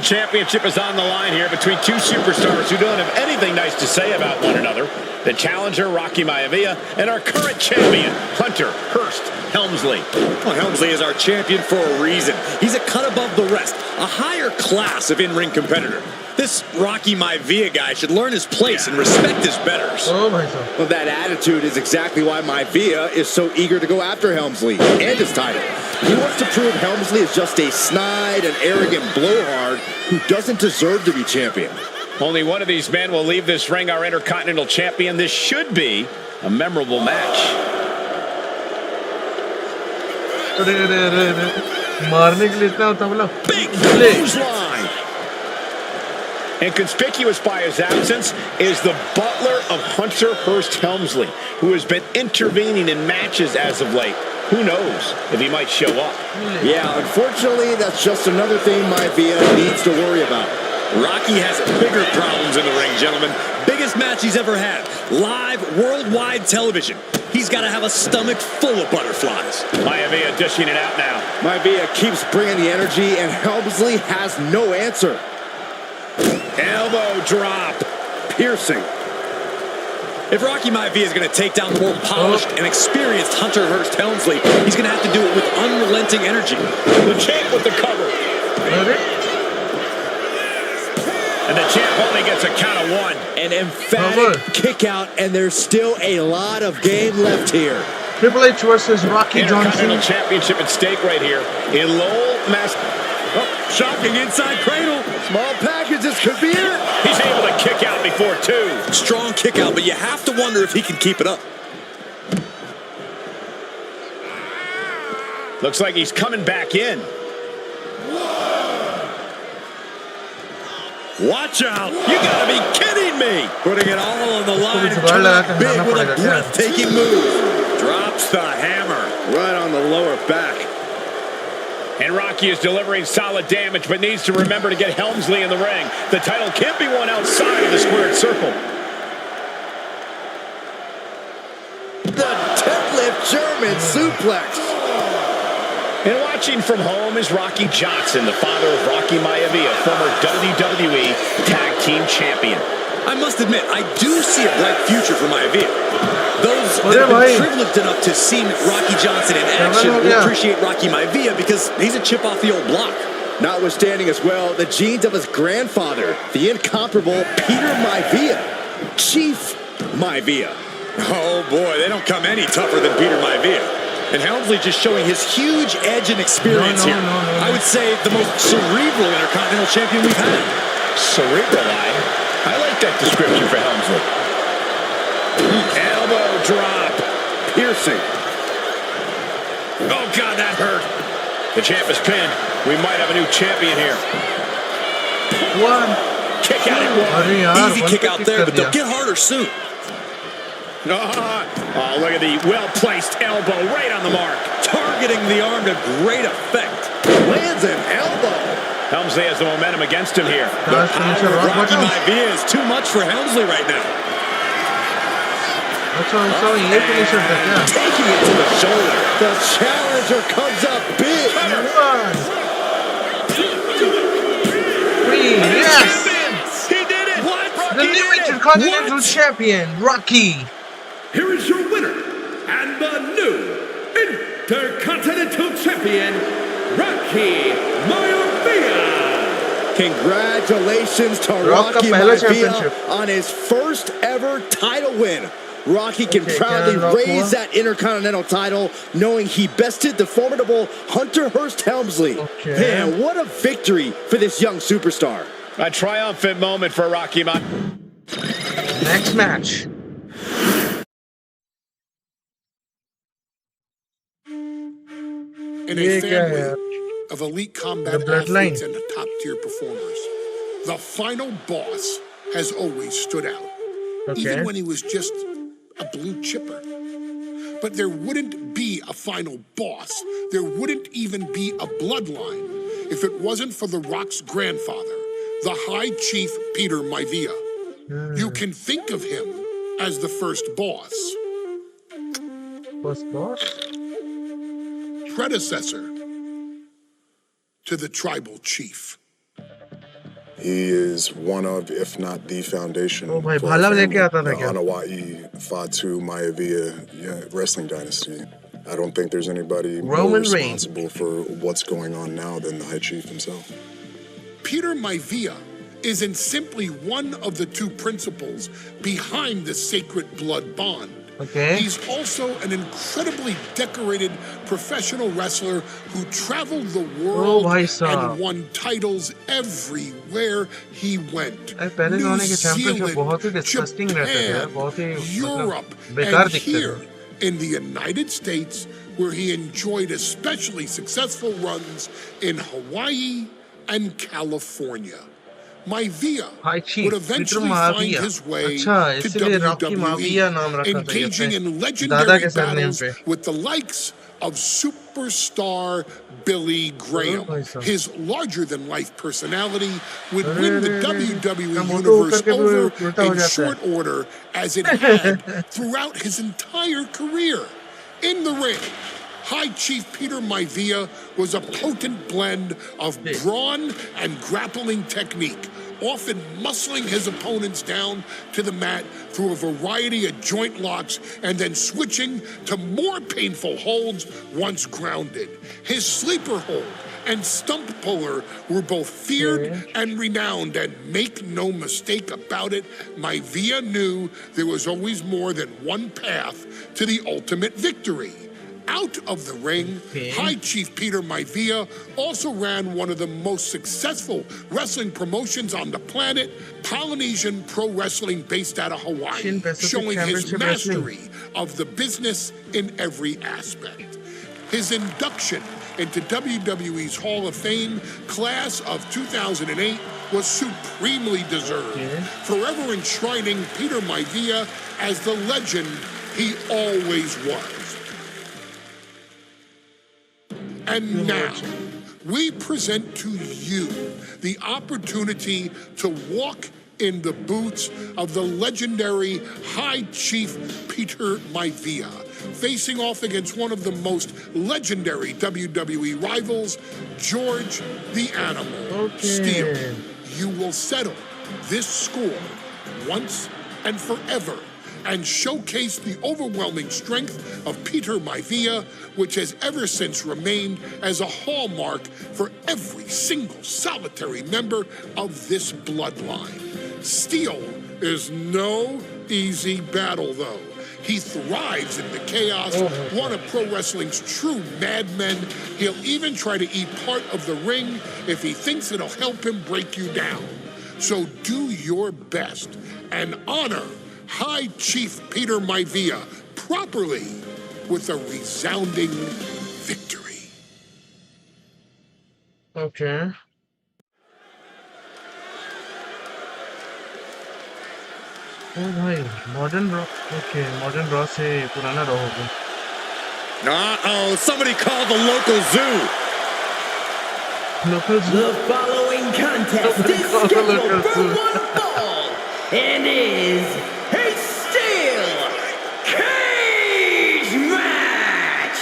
Championship is on the line here between two superstars who don't have anything nice to say about one another. The challenger, Rocky Maivia, and our current champion, Hunter Hearst Helmsley. Well, Helmsley is our champion for a reason. He's a cut above the rest, a higher class of in-ring competitor. This Rocky Maivia guy should learn his place and respect his betters. Oh my God. Well, that attitude is exactly why Maivia is so eager to go after Helmsley and his title. He wants to prove Helmsley is just a snide and arrogant blowhard who doesn't deserve to be champion. Only one of these men will leave this ring our Intercontinental Champion. This should be a memorable match. मारने के लिए इतना होता बोला. Big clothesline. And conspicuous by his absence is the butler of Hunter Hearst Helmsley, who has been intervening in matches as of late. Who knows if he might show up? Yeah, unfortunately, that's just another thing Maivia needs to worry about. Rocky has bigger problems in the ring, gentlemen. Biggest match he's ever had. Live, worldwide television. He's got to have a stomach full of butterflies. Maivia dishing it out now. Maivia keeps bringing the energy, and Helmsley has no answer. Elbow drop. Piercing. If Rocky Maivia is going to take down the more polished and experienced Hunter Hearst Helmsley, he's going to have to do it with unrelenting energy. The champ with the cover. And the champ only gets a count of one. An emphatic kick out, and there's still a lot of game left here. Triple H versus Rocky Johnson. Intercontinental Championship at stake right here in Lowell, Mass. Oh, shocking inside cradle. Small packages could be it. He's able to kick out before two. Strong kick out, but you have to wonder if he can keep it up. Looks like he's coming back in. Watch out! You gotta be kidding me! Putting it all on the line. Big with a breathtaking move. Drops the hammer. Right on the lower back. And Rocky is delivering solid damage, but needs to remember to get Helmsley in the ring. The title can't be won outside of the squared circle. The deadlift German suplex. And watching from home is Rocky Johnson, the father of Rocky Maivia, former WWE Tag Team Champion. I must admit, I do see a bright future for Maivia. Those that have been privileged enough to see Rocky Johnson in action will appreciate Rocky Maivia because he's a chip off the old block. Notwithstanding as well the genes of his grandfather, the incomparable Peter Maivia, Chief Maivia. Oh boy, they don't come any tougher than Peter Maivia. And Helmsley just showing his huge edge and experience here. I would say the most cerebral Intercontinental Champion we've had. Cerebral, I like that description for Helmsley. Elbow drop. Piercing. Oh, God, that hurt. The champ is pinned. We might have a new champion here. One. Kick out at one. Easy kick out there, but they'll get harder soon. Oh, look at the well-placed elbow right on the mark. Targeting the arm to great effect. Lands an elbow. Helmsley has the momentum against him here. The power of Rocky Maivia is too much for Helmsley right now. Taking it to the shoulder. The challenger comes up big. Yes! He did it! What? The new Intercontinental Champion, Rocky. Here is your winner, and the new Intercontinental Champion, Rocky Maivia. Congratulations to Rocky Maivia on his first ever title win. Rocky can proudly raise that Intercontinental title, knowing he bested the formidable Hunter Hearst Helmsley. Man, what a victory for this young superstar. A triumphant moment for Rocky Maivia. Next match. In a family of elite combat athletes and top-tier performers, the final boss has always stood out, even when he was just a blue chipper. But there wouldn't be a final boss. There wouldn't even be a bloodline if it wasn't for The Rock's grandfather, the High Chief Peter Maivia. You can think of him as the first boss. First boss? Predecessor to the tribal chief. He is one of, if not the foundation Oh, bhai, for bhala our leke family, aata tha the kya? Hanawai Fatu Maivia wrestling dynasty. I don't think there's anybody more Roman Reigns. responsible for what's going on now than the High Chief himself. Peter Maivia isn't simply one of the two principals behind the sacred blood bond. Okay. He's also an incredibly decorated professional wrestler who traveled the world bhai sahab. and won titles everywhere he went. पहले New जमाने के championship Zealand, बहुत ही disgusting रहते थे यार, Japan, बहुत ही Europe, बेकार and दिखते थे. here in the United States, where he enjoyed especially successful runs in Hawaii and California. Maivia High Chief, would Peter eventually find Maivia. his way अच्छा, to इसलिए Rocky Maivia नाम WWE, रखा था engaging ये in अपने दादा legendary के surname battles पे. with the likes of superstar Billy Graham. भाई साहब. His larger-than-life personality would win the WWE motto Universe करके over उल्टा हो in जाता है. short order, as it had throughout his entire career. In the ring, High Chief Peter Maivia was a potent blend of brawn and grappling technique, often muscling his opponents down to the mat through a variety of joint locks and then switching to more painful holds once grounded. His sleeper hold and stump puller were both feared and renowned, and make no mistake about it, Maivia knew there was always more than one path to the ultimate victory. Out of the ring, High Chief Peter Maivia also ran one of the most successful wrestling promotions on the planet, Polynesian Pro Wrestling, based out of Hawaii, showing his mastery of the business in every aspect. His induction into WWE's Hall of Fame class of 2008 was supremely deserved, forever enshrining Peter Maivia as the legend he always was. And now, we present to you the opportunity to walk in the boots of the legendary High Chief Peter Maivia, facing off against one of the most legendary WWE rivals, George the Animal Steele. You will settle this score once and forever and showcase the overwhelming strength of Peter Maivia, which has ever since remained as a hallmark for every single solitary member of this bloodline. Steele is no easy battle, though. He thrives in the chaos, one of pro wrestling's true madmen. He'll even try to eat part of the ring if he thinks it'll help him break you down. So do your best and honor High Chief Peter Maivia properly with a resounding victory. Okay. Oh भाई, modern raw. Okay, modern raw से पुराना raw हो गया. Uh-oh, somebody call the local zoo. Local zoo. The following contest is scheduled for one fall and is a steel cage match.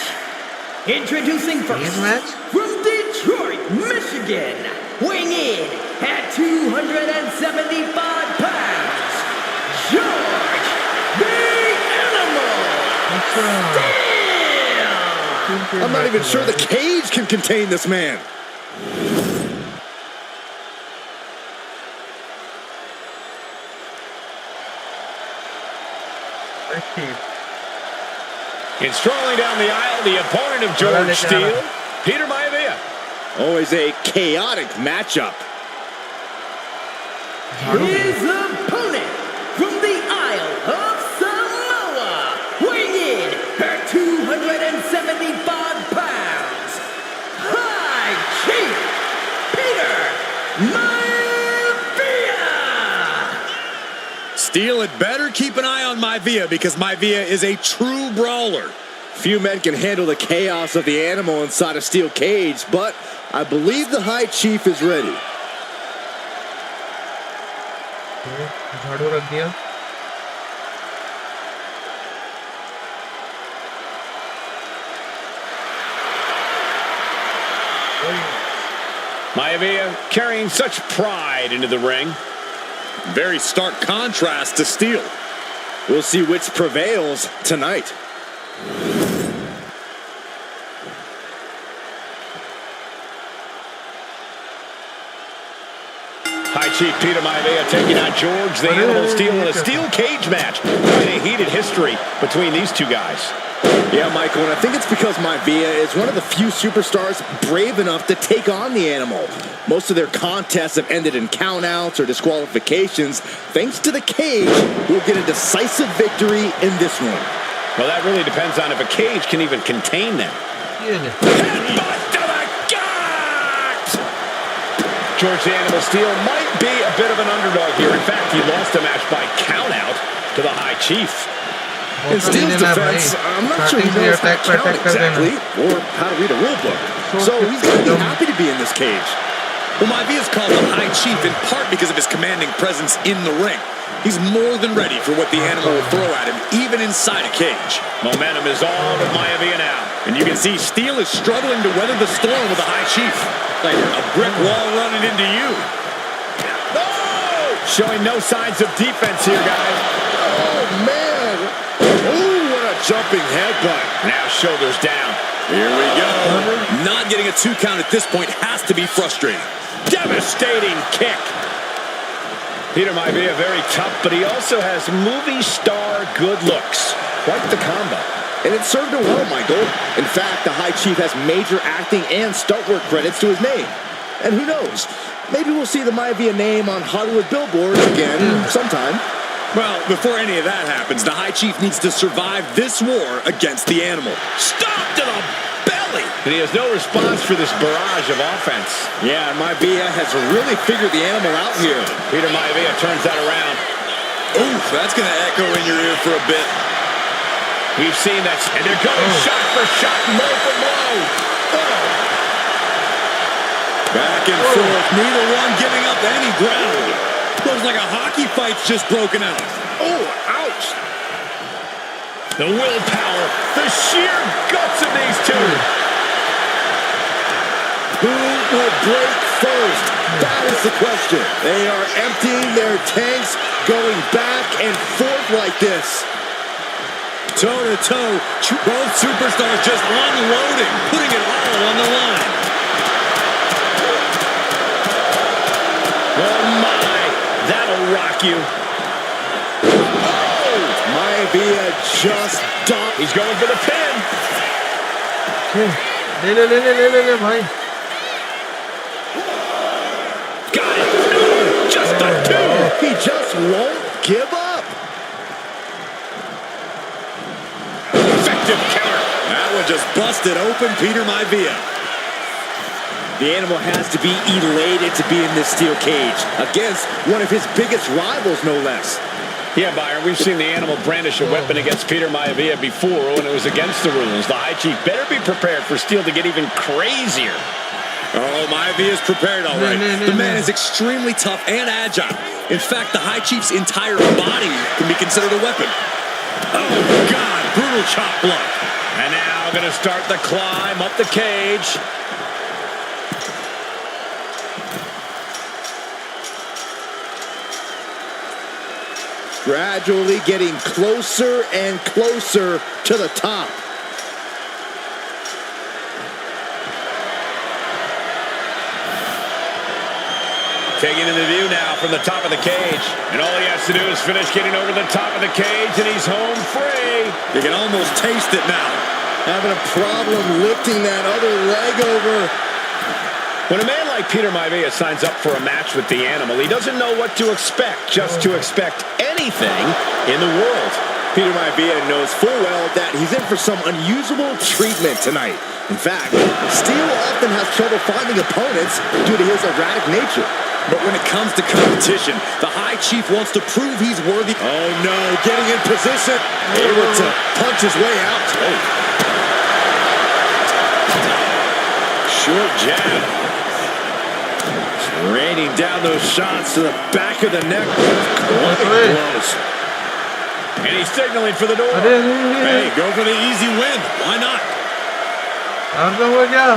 Introducing first, from Detroit, Michigan, weighing in at 275 pounds, George the Animal Steele. I'm not even sure the cage can contain this man. And strolling down the aisle, the opponent of George Steele, Peter Maivia. Always a chaotic matchup. His opponent from the Isle of Samoa, weighing in at 275 pounds, High Chief Peter Maivia. Steele had better keep an eye on Maivia because Maivia is a true brawler. Few men can handle the chaos of the animal inside a steel cage, but I believe the High Chief is ready. झाड़ू रख दिया. Maivia carrying such pride into the ring. Very stark contrast to Steele. We'll see which prevails tonight. High Chief Peter Maivia taking on George the Animal Steele in a steel cage match. Quite a heated history between these two guys. Yeah, Michael, and I think it's because Maivia is one of the few superstars brave enough to take on the Animal. Most of their contests have ended in countouts or disqualifications. Thanks to the cage, we'll get a decisive victory in this one. Well, that really depends on if a cage can even contain them. Headbutt to the gut! George the Animal Steele might be a bit of an underdog here. In fact, he lost a match by countout to the High Chief. In Steele's defense, I'm not sure he knows how to count exactly or how to read a rule book. So he's going to be happy to be in this cage. Well, Maivia's called the High Chief in part because of his commanding presence in the ring. He's more than ready for what the Animal will throw at him, even inside a cage. Momentum is all with Maivia now. And you can see Steele is struggling to weather the storm with the High Chief. Like a brick wall running into you. No! Showing no signs of defense here, guys. Oh, man. Ooh, what a jumping headbutt. Now shoulders down. Here we go. Not getting a 2 count at this point has to be frustrating. Devastating kick. Peter Maivia very tough, but he also has movie star good looks. Quite the combo. And it served him well, Michael. In fact, the High Chief has major acting and stunt work credits to his name. And who knows? Maybe we'll see the Maivia name on Hollywood billboards again sometime. Well, before any of that happens, the High Chief needs to survive this war against the Animal. Stop to the belly! And he has no response for this barrage of offense. Yeah, Maivia has really figured the Animal out here. Peter Maivia turns that around. Oof, that's going to echo in your ear for a bit. We've seen that. And they're going shot for shot, blow for blow. Back and forth, neither one giving up any ground. Looks like a hockey fight's just broken out. Oh, ouch. The willpower, the sheer guts of these two. Who will break first? That is the question. They are emptying their tanks, going back and forth like this. Toe-to-toe, both superstars just unloading, putting it all on the line. Oh, my. That'll rock you. Oh! Maivia just dumped. He's going for the pin. ले भाई. Got it. Just a two. He just won't give up. Effective counter. That one just busted open Peter Maivia. The Animal has to be elated to be in this steel cage against one of his biggest rivals, no less. Yeah, Byron, we've seen the Animal brandish a weapon against Peter Maivia before when it was against the rules. The High Chief better be prepared for Steele to get even crazier. Oh, Maivia is prepared all right. The man is extremely tough and agile. In fact, the High Chief's entire body can be considered a weapon. Oh, God, brutal chop block. And now going to start the climb up the cage. Gradually getting closer and closer to the top. Taking in the view now from the top of the cage. And all he has to do is finish getting over the top of the cage, and he's home free. You can almost taste it now. Having a problem lifting that other leg over. When a man like Peter Maivia signs up for a match with the Animal, he doesn't know what to expect, just to expect anything in the world. Peter Maivia knows full well that he's in for some unusual treatment tonight. In fact, Steele often has trouble finding opponents due to his erratic nature. But when it comes to competition, the High Chief wants to prove he's worthy. Oh no, getting in position, able to punch his way out. Oh. Short jab. Raining down those shots to the back of the neck. Close. And he's signaling for the door. Hey, go for the easy win. Why not? और क्या हुआ क्या?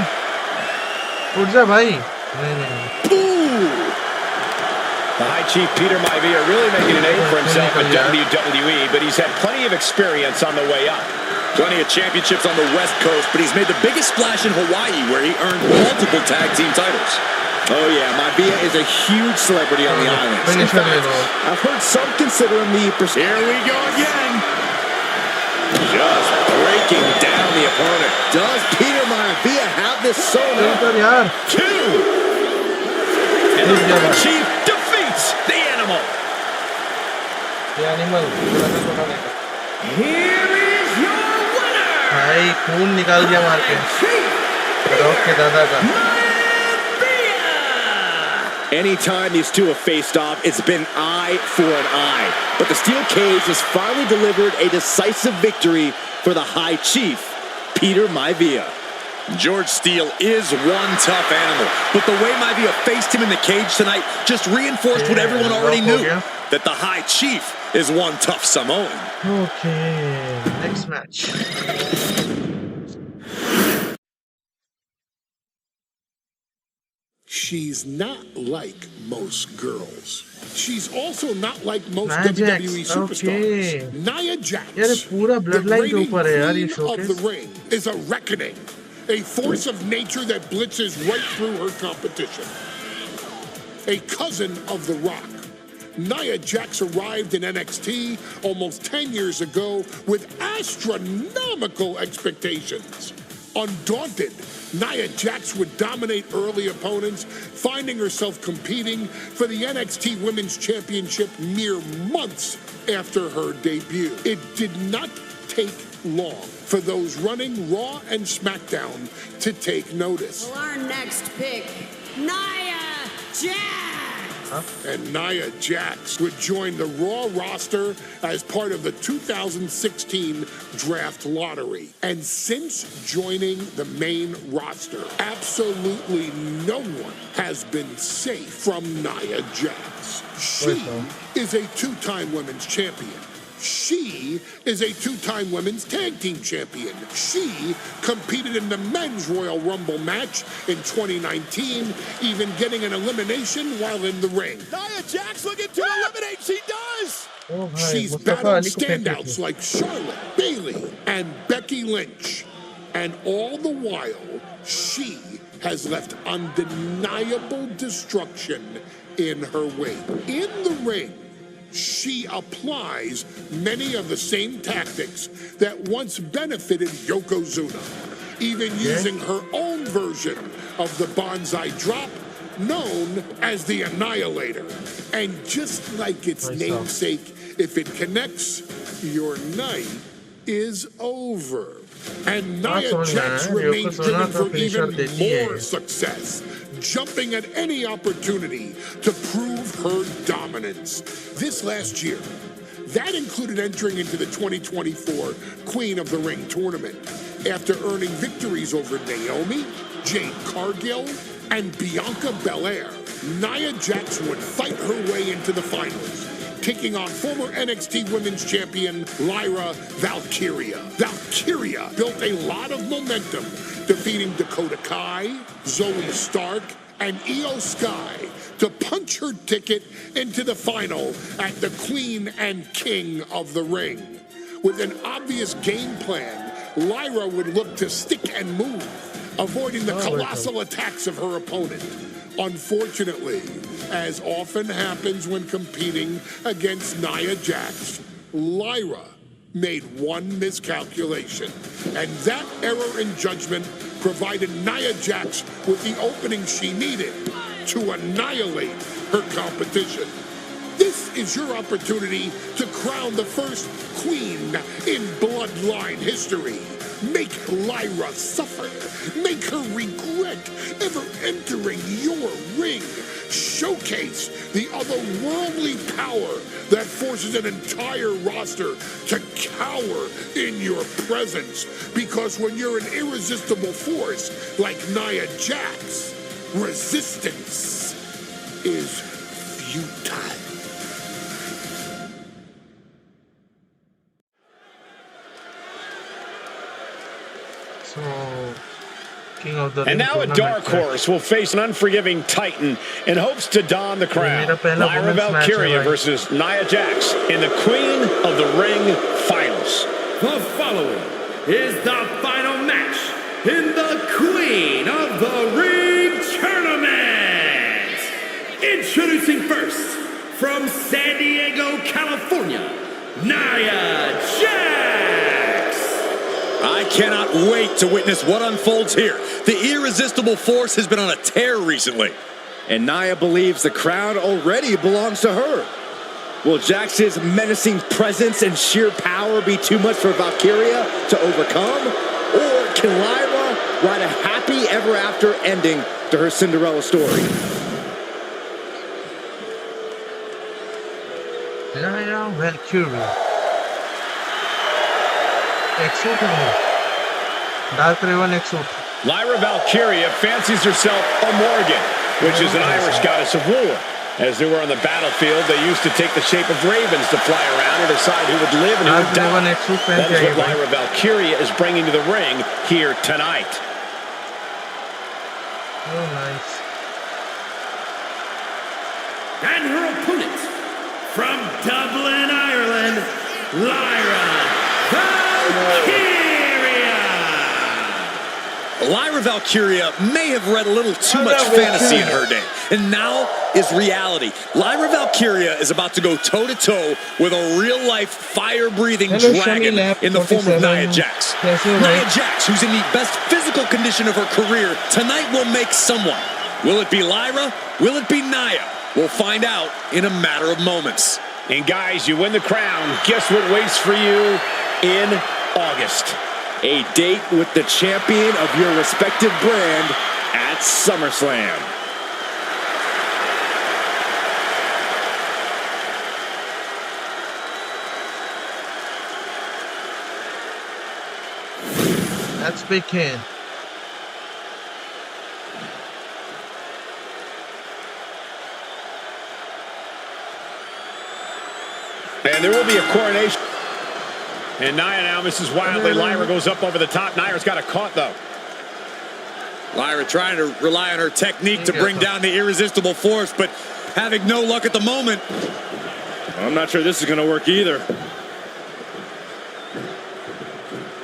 उठ जा भाई. Ooh! The High Chief Peter Maivia really making a name for himself in WWE, but he's had plenty of experience on the way up. Plenty of championships on the West Coast, but he's made the biggest splash in Hawaii, where he earned multiple tag team titles. Oh yeah, Maivia is a huge celebrity on the island. In fact, I've heard some consider him the... Here we go again. Just breaking down the opponent. Does Peter Maivia have this sewn up? Two. And the High Chief defeats the animal. Here is your winner. भाई खून निकाल दिया मार के rock के दादा का Anytime these two have faced off, it's been eye for an eye. But the steel cage has finally delivered a decisive victory for the High Chief, Peter Maivia. George Steele is one tough animal, but the way Maivia faced him in the cage tonight just reinforced what everyone already knew, that the High Chief is one tough Samoan. Okay, next match. She's not like most girls. She's also not like most Nia Jax, WWE superstars. okay. Nia Jax, यार पूरा the bloodline के reigning ऊपर है यार ये queen of the showcase. ring, is a reckoning. A force of nature that blitzes right through her competition. A cousin of The Rock. Nia Jax arrived in NXT almost 10 years ago with astronomical expectations. Undaunted, Nia Jax would dominate early opponents, finding herself competing for the NXT Women's Championship mere months after her debut. It did not take long for those running Raw and SmackDown to take notice. Well, our next pick, Nia Jax. And Nia Jax would join the Raw roster as part of the 2016 draft lottery. And since joining the main roster, absolutely no one has been safe from Nia Jax. She is a two-time women's champion. She is a two-time women's tag team champion. She competed in the men's Royal Rumble match in 2019, even getting an elimination while in the ring. Nia Jax looking to eliminate. She does. She's battled standouts like Charlotte, Bayley, and Becky Lynch. And all the while, she has left undeniable destruction in her wake. In the ring, she applies many of the same tactics that once benefited Yokozuna, even using her own version of the Bonsai Drop, known as the Annihilator. And just like its namesake, if it connects, your night is over. And Nia Jax remains driven for even more success, jumping at any opportunity to prove her dominance. This last year, that included entering into the 2024 Queen of the Ring tournament after earning victories over Naomi, Jade Cargill, and Bianca Belair. Nia Jax would fight her way into the finals, taking on former NXT Women's Champion Lyra Valkyria. Valkyria built a lot of momentum, defeating Dakota Kai, Zoe Stark, and Io Sky to punch her ticket into the final at the Queen and King of the Ring. With an obvious game plan, Lyra would look to stick and move, avoiding the colossal attacks of her opponent. Unfortunately, as often happens when competing against Nia Jax, Lyra made one miscalculation, and that error in judgment provided Nia Jax with the opening she needed to annihilate her competition. This is your opportunity to crown the first queen in Bloodline history. Make Lyra suffer. Make her regret ever entering your ring. Showcase the otherworldly power that forces an entire roster to cower in your presence. Because when you're an irresistible force like Nia Jax, resistance is futile. So, King of And now a dark horse will face an unforgiving titan in hopes to don the crown. Lyra Valkyria versus Nia Jax in the Queen of the Ring finals. The following is the final match in the Queen of the Ring tournament. Introducing first, from San Diego, California, Nia Jax. I cannot wait to witness what unfolds here. The irresistible force has been on a tear recently. And Nia believes the crown already belongs to her. Will Jax's menacing presence and sheer power be too much for Valkyria to overcome? Or can Lyra write a happy ever after ending to her Cinderella story? Lyra Valkyria. Exoot है. Dark Raven Exoot. Lyra Valkyria fancies herself a Morgan, which is an Irish goddess of war. As they were on the battlefield, they used to take the shape of ravens to fly around and decide who would live and who would die. That is what Lyra Valkyria is bringing to the ring here tonight. Oh, nice. And her opponent, from Dublin, Ireland, Lyra Valkyria. Lyra Valkyria may have read a little too much fantasy in her day, and now is reality. Lyra Valkyria is about to go toe-to-toe with a real-life, fire-breathing dragon in the form of Nia Jax. Nia Jax, who's in the best physical condition of her career, tonight will make someone. Will it be Lyra? Will it be Nia? We'll find out in a matter of moments. And guys, you win the crown. Guess what waits for you in August? A date with the champion of your respective brand at SummerSlam. Let's begin. And there will be a coronation. And Nia now misses wildly. Lyra goes up over the top. Nia's got a caught, though. Lyra trying to rely on her technique to bring down the irresistible force, but having no luck at the moment. I'm not sure this is going to work either.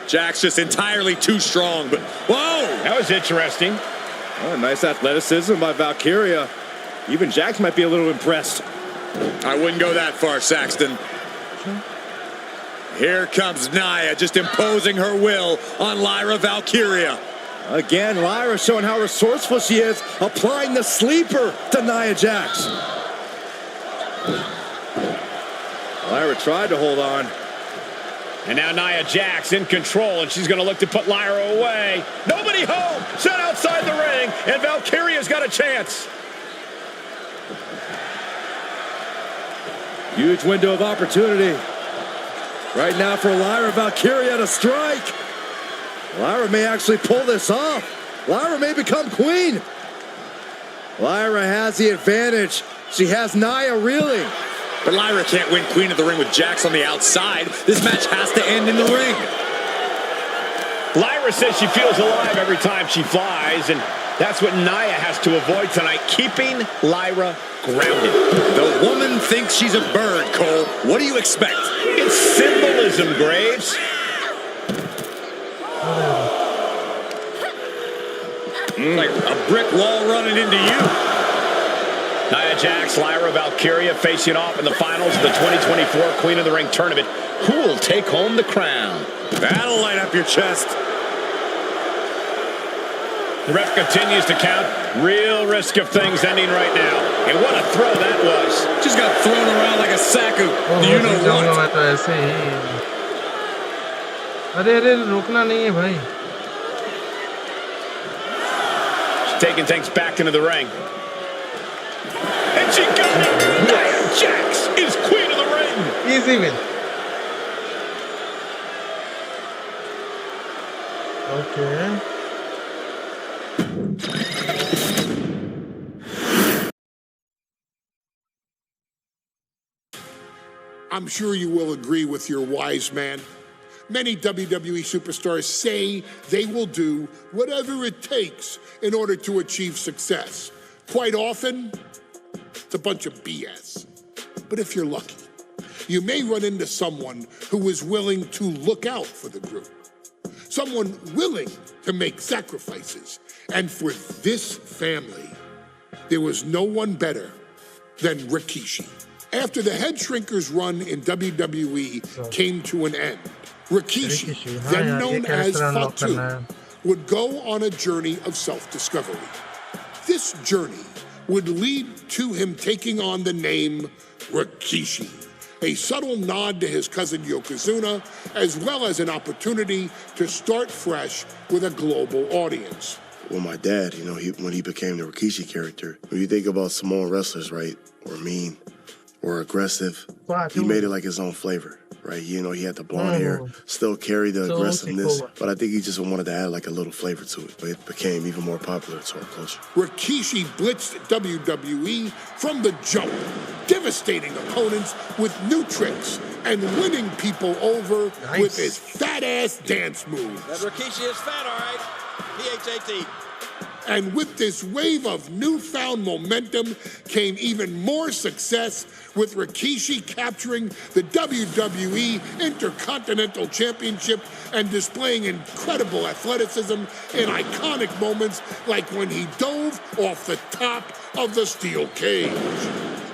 Jax just entirely too strong, but whoa! That was interesting. Oh, nice athleticism by Valkyria. Even Jax might be a little impressed. I wouldn't go that far, Saxton. Here comes Nia, just imposing her will on Lyra Valkyria. Again, Lyra showing how resourceful she is, applying the sleeper to Nia Jax. Lyra tried to hold on. And now Nia Jax in control, and she's going to look to put Lyra away. Nobody home! Set outside the ring, and Valkyria's got a chance. Huge window of opportunity. Right now for Lyra Valkyria to strike. Lyra may actually pull this off. Lyra may become queen. Lyra has the advantage. She has Nia reeling. But Lyra can't win Queen of the Ring with Jax on the outside. This match has to end in the ring. Lyra says she feels alive every time she flies, and that's what Nia has to avoid tonight, keeping Lyra grounded. The woman thinks she's a bird, Cole. What do you expect? It's symbolism, Graves. Like a brick wall running into you. Nia Jax, Lyra Valkyria facing off in the finals of the 2024 Queen of the Ring tournament. Who will take home the crown? That'll light up your chest. The ref continues to count. Real risk of things ending right now. And what a throw that was. Just got thrown around like a sack of you know what. अरे रुकना नहीं है भाई. She's taking things back into the ring. And she got it. Nia Jax is Queen of the Ring. Easy win. Okay. I'm sure you will agree with your wise man Many WWE superstars say they will do whatever it takes in order to achieve success. Quite often, it's a bunch of BS. But if you're lucky, you may run into someone who is willing to look out for the group. Someone willing to make sacrifices. And for this family, there was no one better than Rikishi. After the Head Shrinkers run in WWE came to an end, Rikishi, then known as Fatu, would go on a journey of self-discovery. This journey would lead to him taking on the name Rikishi, a subtle nod to his cousin Yokozuna, as well as an opportunity to start fresh with a global audience. Well, my dad, you know, when he became the Rikishi character, when you think about Samoan wrestlers, right, or mean, or aggressive, he made it like his own flavor, right? You know, he had the blonde hair, still carried the aggressiveness, but I think he just wanted to add like a little flavor to it. But it became even more popular to our culture. Rikishi blitzed WWE from the jump, devastating opponents with new tricks and winning people over with his fat-ass dance moves. That Rikishi is fat, all right. P-H-A-T. And with this wave of newfound momentum came even more success, with Rikishi capturing the WWE Intercontinental Championship and displaying incredible athleticism in iconic moments like when he dove off the top of the steel cage.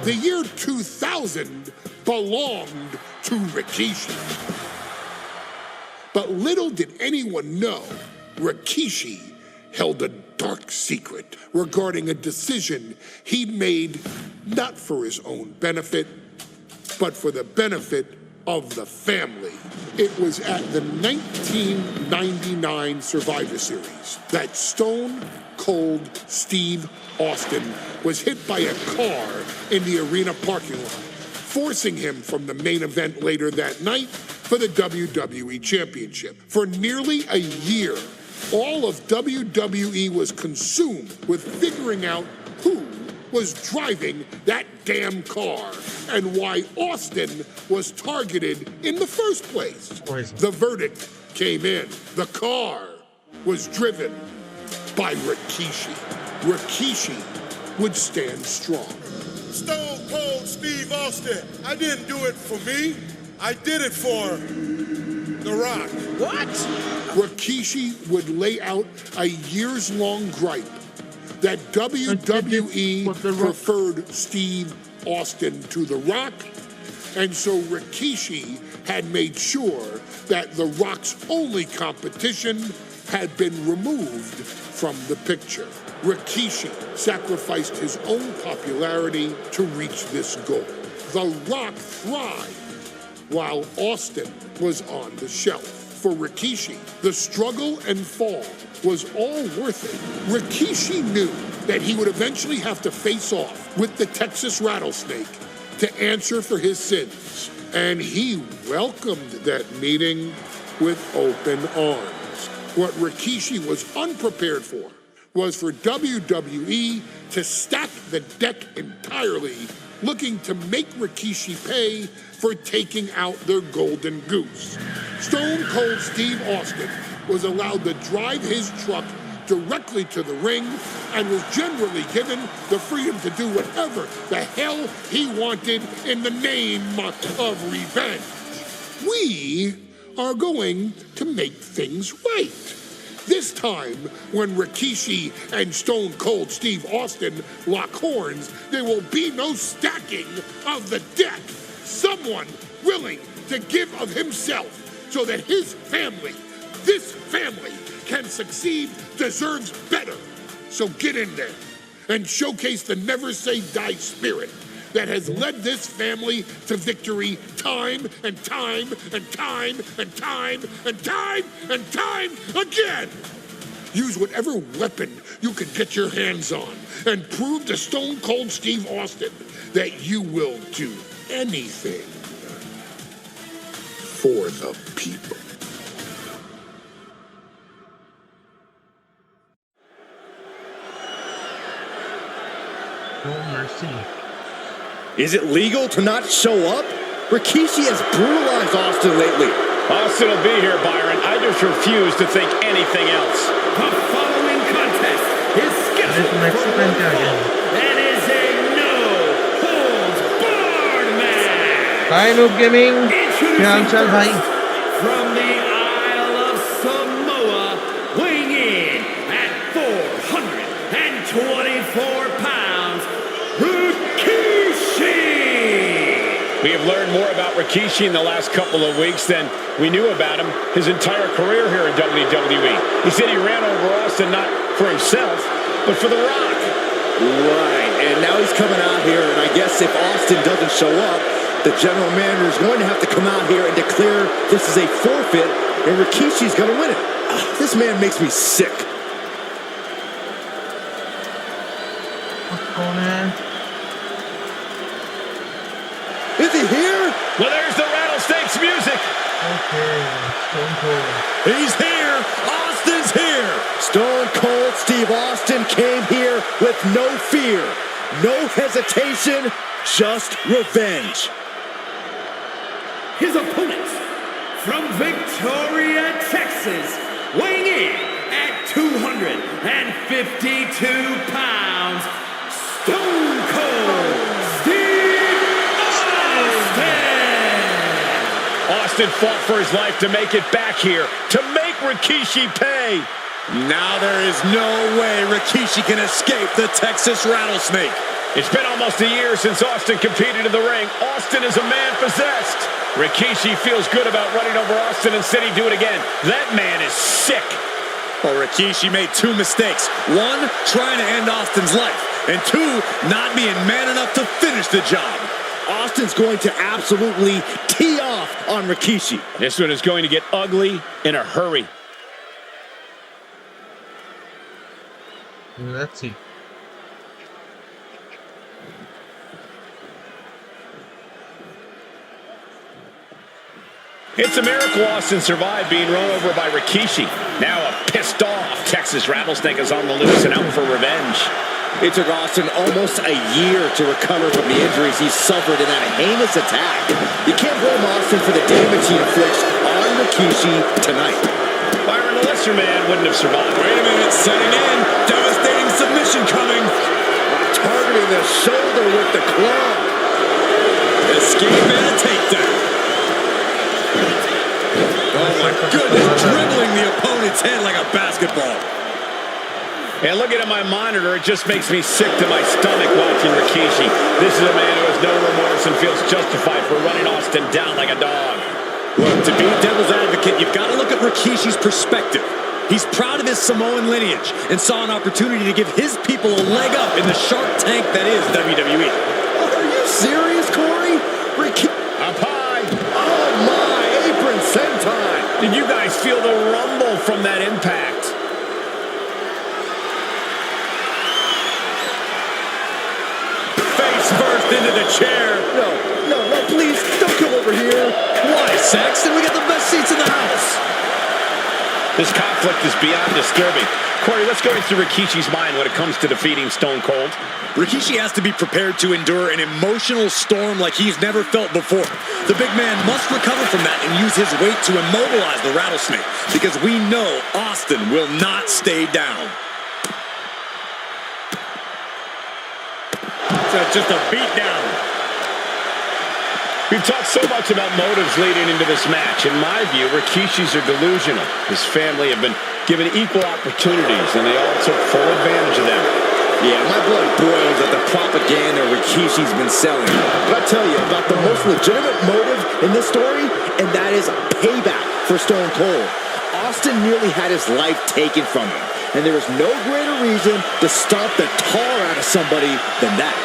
The year 2000 belonged to Rikishi. But little did anyone know, Rikishi held a dark secret regarding a decision he'd made not for his own benefit, but for the benefit of the family. It was at the 1999 Survivor Series that Stone Cold Steve Austin was hit by a car in the arena parking lot, forcing him from the main event later that night for the WWE Championship. For nearly a year, all of WWE was consumed with figuring out who was driving that damn car and why Austin was targeted in the first place. The verdict came in. The car was driven by Rikishi. Rikishi would stand strong. Stone Cold Steve Austin, I didn't do it for me. I did it for The Rock. What? Rikishi would lay out a years-long gripe that WWE preferred Steve Austin to The Rock, and so Rikishi had made sure that The Rock's only competition had been removed from the picture. Rikishi sacrificed his own popularity to reach this goal. The Rock thrived while Austin was on the shelf. For Rikishi, the struggle and fall was all worth it. Rikishi knew that he would eventually have to face off with the Texas Rattlesnake to answer for his sins, and he welcomed that meeting with open arms. What Rikishi was unprepared for was for WWE to stack the deck entirely, looking to make Rikishi pay for taking out their golden goose. Stone Cold Steve Austin was allowed to drive his truck directly to the ring and was generally given the freedom to do whatever the hell he wanted in the name of revenge. We are going to make things right. This time, when Rikishi and Stone Cold Steve Austin lock horns, there will be no stacking of the deck. Someone willing to give of himself so that his family, this family, can succeed, deserves better. So get in there and showcase the never say die spirit that has led this family to victory time and time and time and time and time and time again. Use whatever weapon you can get your hands on and prove to Stone Cold Steve Austin that you will do anything for the people. No mercy. Is it legal to not show up? Rikishi has brutalized Austin lately. Austin will be here, Byron. I just refuse to think anything else. The following contest is scheduled for one fall and is a no-holds-barred match. Hi, Noob Gaming. Introducing from the Isle of Samoa, weighing in at 424 pounds, Rikishi. We have learned more about Rikishi in the last couple of weeks than we knew about him his entire career here in WWE. He said he ran over Austin not for himself, but for The Rock. Right, and now he's coming out here, and I guess if Austin doesn't show up, the general manager is going to have to come out here and declare this is a forfeit, and Rikishi's going to win it. This man makes me sick. What's going on? Is he here? Well, there's the Rattlesnakes music. Okay, Stone Cold. He's here. Austin's here. Stone Cold Steve Austin came here with no fear, no hesitation, just revenge. His opponents from Victoria, Texas, weighing in at 252 pounds, Stone Cold Steve Austin. Austin fought for his life to make it back here, to make Rikishi pay. Now there is no way Rikishi can escape the Texas Rattlesnake. It's been almost a year since Austin competed in the ring. Austin is a man possessed. Rikishi feels good about running over Austin and said he'd do it again. That man is sick. Well, Rikishi made two mistakes. One, trying to end Austin's life. And two, not being man enough to finish the job. Austin's going to absolutely tee off on Rikishi. This one is going to get ugly in a hurry. Let's see. It's a miracle Austin survived being run over by Rikishi. Now a pissed off Texas Rattlesnake is on the loose and out for revenge. It took Austin almost a year to recover from the injuries he suffered in that heinous attack. You can't blame Austin for the damage he inflicts on Rikishi tonight. Byron, the lesser man wouldn't have survived. Wait a minute, setting in. Devastating submission coming. Targeting the shoulder with the club. Escape and a takedown. Oh my goodness, dribbling the opponent's head like a basketball. And looking at my monitor, it just makes me sick to my stomach watching Rikishi. This is a man who has no remorse and feels justified for running Austin down like a dog. Look, to be devil's advocate, you've got to look at Rikishi's perspective. He's proud of his Samoan lineage and saw an opportunity to give his people a leg up in the Shark Tank that is WWE. Oh, are you serious, Corey? Up high. Oh my, apron senton. Did you guys feel the rumble from that impact? Face first into the chair. No, please, don't come over here. Why, Saxton? We got the best seats in the house. This conflict is beyond disturbing. Corey, let's go into Rikishi's mind when it comes to defeating Stone Cold. Rikishi has to be prepared to endure an emotional storm like he's never felt before. The big man must recover from that and use his weight to immobilize the Rattlesnake, because we know Austin will not stay down. It's just a beatdown. We've talked so much about motives leading into this match. In my view, Rikishi's are delusional. His family have been given equal opportunities, and they all took full advantage of them. Yeah, my blood boils at the propaganda Rikishi's been selling. But I'll tell you about the most legitimate motive in this story, and that is payback for Stone Cold. Austin nearly had his life taken from him, and there is no greater reason to stomp the tar out of somebody than that.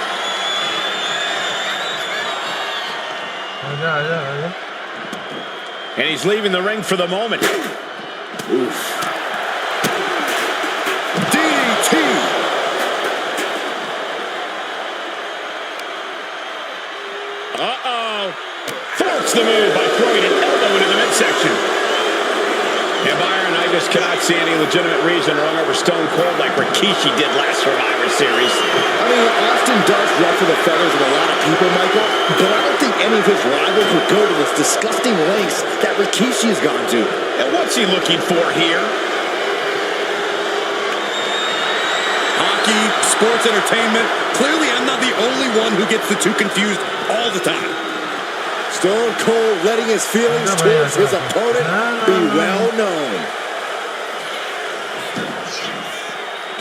And he's leaving the ring for the moment. Oof. DDT. Uh-oh. Forced the move by throwing an elbow into the midsection. And Byron, I just cannot see any legitimate reason to run over Stone Cold like Rikishi did last Survivor Series. I mean, Austin does ruffle the feathers of a lot of people, Michael, but I don't think any of his rivals would go to this disgusting lengths that Rikishi has gone to. And what's he looking for here? Hockey, sports entertainment. Clearly, I'm not the only one who gets the two confused all the time. Stone Cold letting his feelings towards his opponent be well known.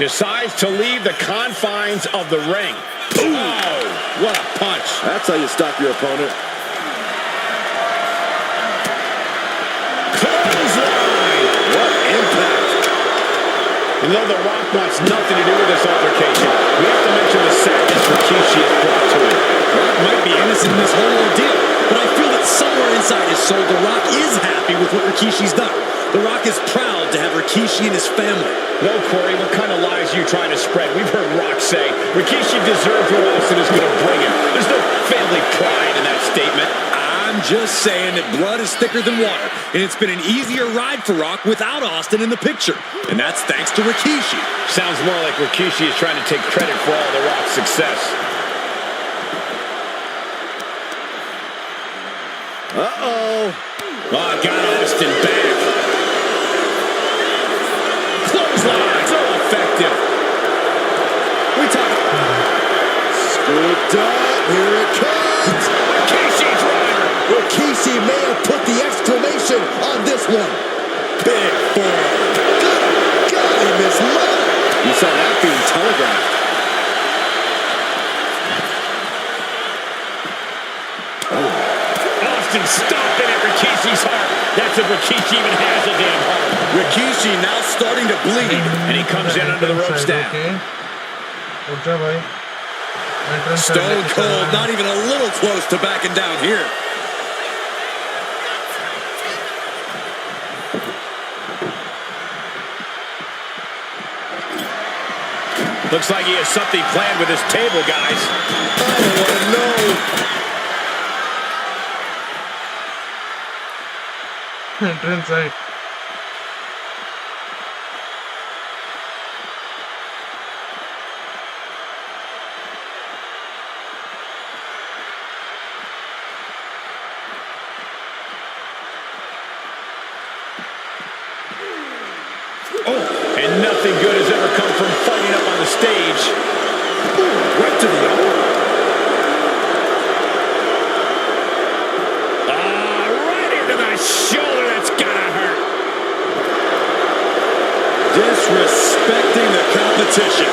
Decides to leave the confines of the ring. Oh, what a punch. That's how you stop your opponent. Clothesline. What impact. And though The Rock wants nothing to do with this altercation, we have to mention the sadness Rikishi has brought to him. Rock might be innocent in this whole ordeal, but I feel that somewhere inside his soul, The Rock is happy with what Rikishi's done. The Rock is proud to have Rikishi and his family. No, Corey, what kind of lies are you trying to spread? We've heard Rock say Rikishi deserves what Austin is going to bring him. There's no family pride in that statement. I'm just saying that blood is thicker than water, and it's been an easier ride for Rock without Austin in the picture. And that's thanks to Rikishi. Sounds more like Rikishi is trying to take credit for all The Rock's success. Uh-oh. Oh, got Austin back. Clothesline, so effective. We talk. Scooped up. Here it comes. Rikishi's runner. Rikishi may have put the exclamation on this one. Big forearm. Good God, he missed mother. You saw that being telegraphed. Austin stomping at Rikishi's heart. That's if Rikishi even has a damn heart. Rikishi now starting to bleed. And he comes in under the ropes down. Stone Cold not even a little close to backing down here. Looks like he has something planned with his table, guys. Oh, no. Entrance side. Oh, and nothing good has ever come from fighting up on the stage. Ooh, right to the arm. Right into the shoulder. That's gotta hurt. Disrespecting the competition.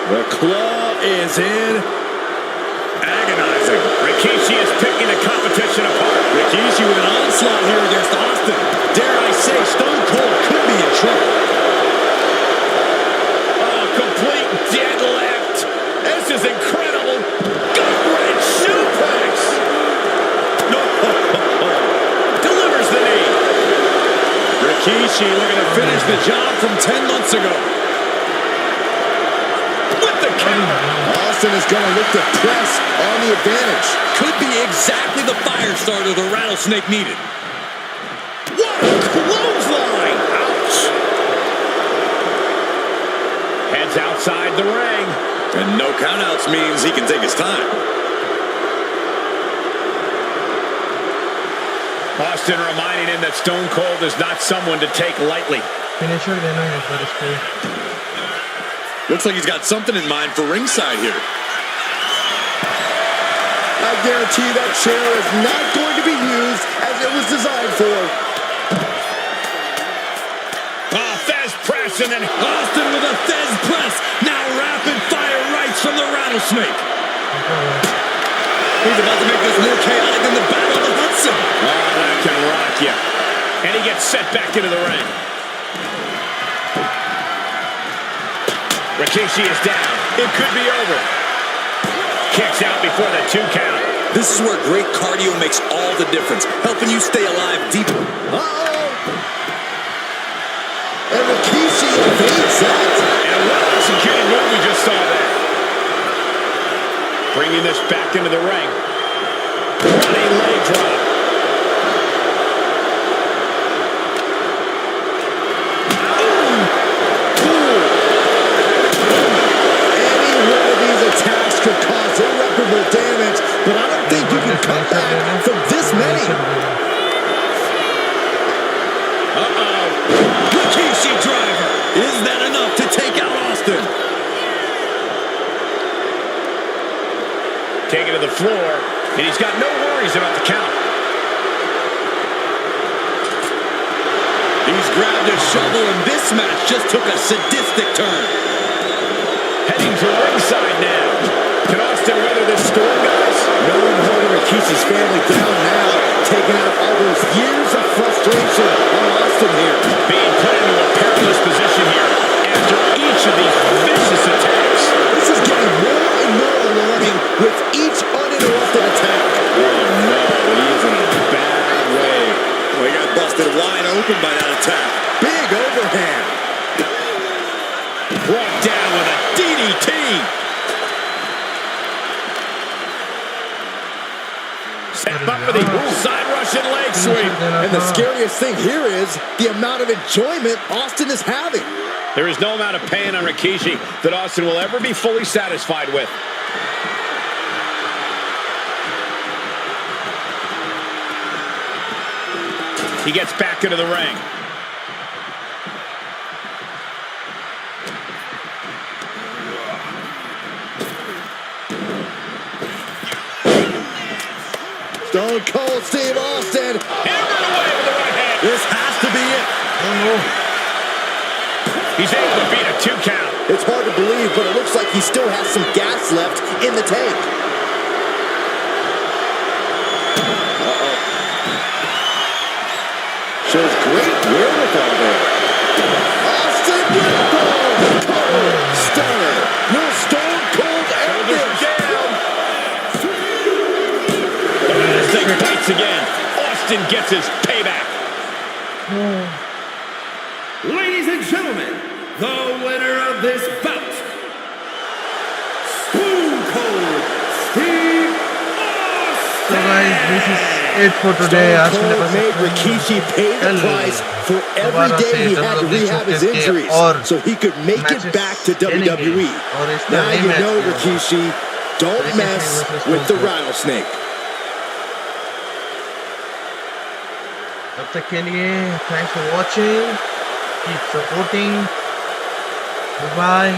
The claw is in. Agonizing. Rikishi is picking the competition apart. Rikishi with an onslaught here against Austin. Dare I say, Stone Cold could be in trouble. Oh, complete deadlift. This is incredible. Gut-wrench suplex. No. Delivers the knee. Rikishi looking to finish the job from 10 months ago. Austin is going to look to press on the advantage. Could be exactly the fire starter the Rattlesnake needed. What a clothesline! Ouch! Heads outside the ring. And no countouts means he can take his time. Austin reminding him that Stone Cold is not someone to take lightly. Finisher देना है पर इसको. Looks like he's got something in mind for ringside here. I guarantee you that chair is not going to be used as it was designed for. Oh, Fez press Austin and Austin with a Fez press. Now rapid fire rights from the rattlesnake. He's about to make this more chaotic than the Battle of the Hudson. Oh, that can rock you. And he gets set back into the ring. Rikishi is down. It could be over. Kicks out before the 2 count. This is where great cardio makes all the difference, helping you stay alive deep. And Rikishi evades that. And a well-executed move, we just saw that. Bringing this back into the ring. Running leg drop. Any one of these attacks could cause irreparable damage, but I don't think you can come back from this many. Rikishi driver. Is that enough to take out Austin? Taken to the floor, and he's got no worries about the count. He's grabbed his shovel, and this match just took a sadistic turn. Heading to ringside now. Can Austin weather this storm, guys? No one holding Rikishi's family down now, taking out all those years of frustration on Austin here. Being put into a perilous position here after each of these vicious attacks. This is getting more and more alarming with each uninterrupted attack. Oh no, he is in a bad way. Well, he got busted wide open by that attack. Big overhand. Brought down with a DDT. Set up for the side Russian leg sweep. And the scariest thing here is the amount of enjoyment Austin is having. There is no amount of pain on Rikishi that Austin will ever be fully satisfied with. He gets back into the ring. Stone Cold Steve Austin. Hammered away with the right hand. This has to be it. He's able to beat a 2 count. It's hard to believe, but it looks like he still has some gas left in the tank. Shows great wherewithal there. Austin with the stunner. Will Stone Cold end this? This thing bites again. Austin gets his payback. Ladies and gentlemen, the winner of this bout, Stone Cold Steve Austin. So guys, this is it for today. Stone Cold made Rikishi pay the price for every day he had to rehab his injuries so he could make it back to WWE. Now you know, Rikishi, don't mess with the rattlesnake. तब तक के लिए thanks for watching, keep supporting, goodbye.